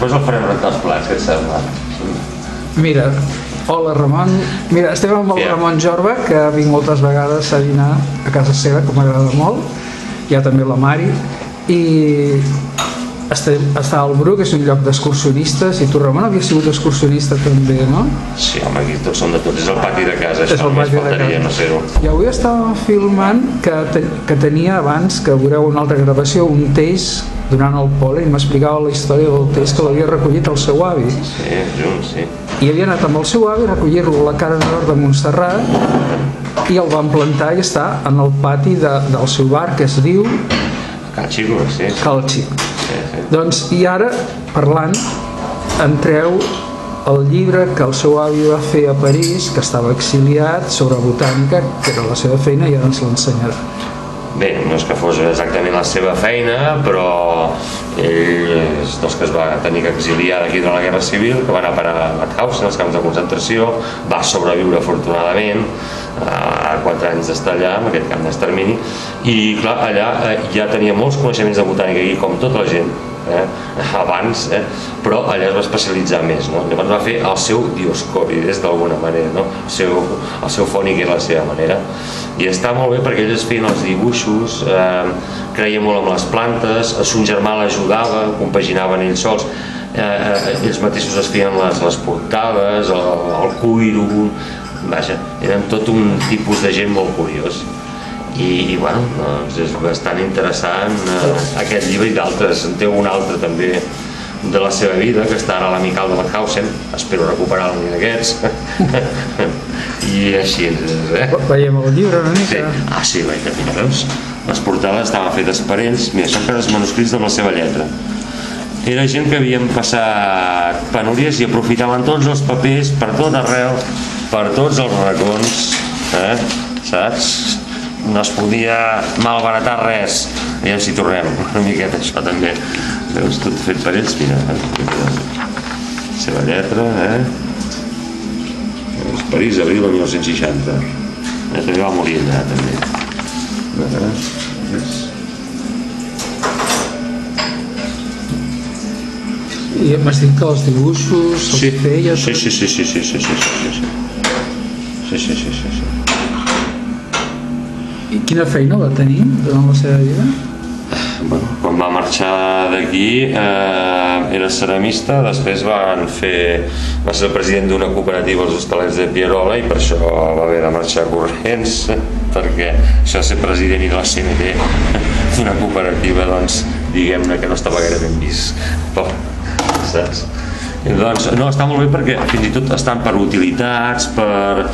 després el farem rentar els plats, què et sembla? Mira, hola Ramon. Mira, estem amb el Ramon Jorba, que ha vingut moltes vegades a dinar a casa seva, que m'agrada molt. Hi ha també la Mari. I està al Bruc, és un lloc d'excursionistes, i tu, Ramon, havies sigut excursionista també, no? Sí, home, aquí tots som de tots, és el pati de casa, És això el només pati de faltaria casa. no fer-ho. I avui estàvem filmant que tenia abans, que veureu una altra gravació, un teix durant el pol·le, i m'explicava la història del teix que l'havia recollit el seu avi. Sí, junts, sí. I havia anat amb el seu avi a recollir-lo a la cara nord de Montserrat i el van plantar i està en el pati del seu bar, que es diu Cal Xico, sí. Cal Xico. Sí. Doncs, i ara, parlant, entreu el llibre que el seu avi va fer a París, que estava exiliat, sobre botànica, que era la seva feina, i ara ens l'ensenyarà. Bé, no és que fos exactament la seva feina, però ell és dels que es va tenir que exiliar d'aquí durant la Guerra Civil, que va anar a parar a Mauthausen, als camps de concentració, va sobreviure afortunadament, 4 anys d'estar allà, en aquest camp d'extermini, i clar, allà ja tenia molts coneixements de botànica, i com tota la gent, abans, però allà es va especialitzar més, no? Llavors va fer el seu Dioscòrides d'alguna manera, no? El seu fònic era la seva manera, i està molt bé perquè ells feien els dibuixos, creia molt amb les plantes, son germà l'ajudava, compaginaven ells sols, ells mateixos es feien les portades, el cuiro, vaja, eren tot un tipus de gent molt curiós. I bueno, doncs és bastant interessant aquest llibre i d'altres. En té un altre també de la seva vida, que està ara a l'Amical de Mauthausen, espero recuperar-lo d'aquests. I així Veiem el llibre una mica. Sí, mira, veus? Les portades estaven fetes per ells, mira, són cares manuscrits amb la seva lletra. Era gent que havien passat penúries i aprofitaven tots els papers per tot arreu, per tots els racons, saps? No es podia malbaratar res. Aviam si tornem una miqueta això també. Veus, tot fet per ells, mira, la seva lletra, París, abril de 1960. També va morir allà, també. I m'has dit que els dibuixos els feia... Sí. I quina feina va tenir durant la seva vida? Quan va marxar d'aquí era ceramista, després va ser el president d'una cooperativa als Hostalets de Pierola i per això va haver de marxar corrents, perquè això de ser president i de la CNT d'una cooperativa, doncs diguem-ne que no estava gaire ben vist, saps? Doncs no, està molt bé perquè fins i tot estan per utilitats, per...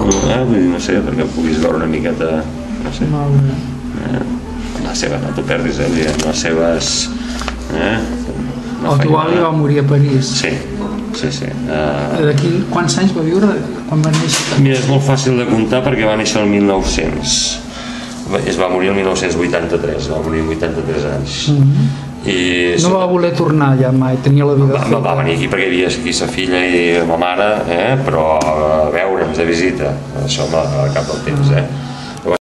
no sé, perquè puguis veure una miqueta, no sé, la seva, no t'ho perdis, les seves... El teu avi va morir a París. Sí. D'aquí quants anys va viure? Quan va néixer? Mira, és molt fàcil de comptar perquè va néixer el 1900. Es va morir el 1983, va morir amb 83 anys. No va voler tornar ja mai, tenia la vida feta. Va venir aquí perquè hi havia aquí sa filla i ma mare, però a veure'ns de visita, això al cap del temps,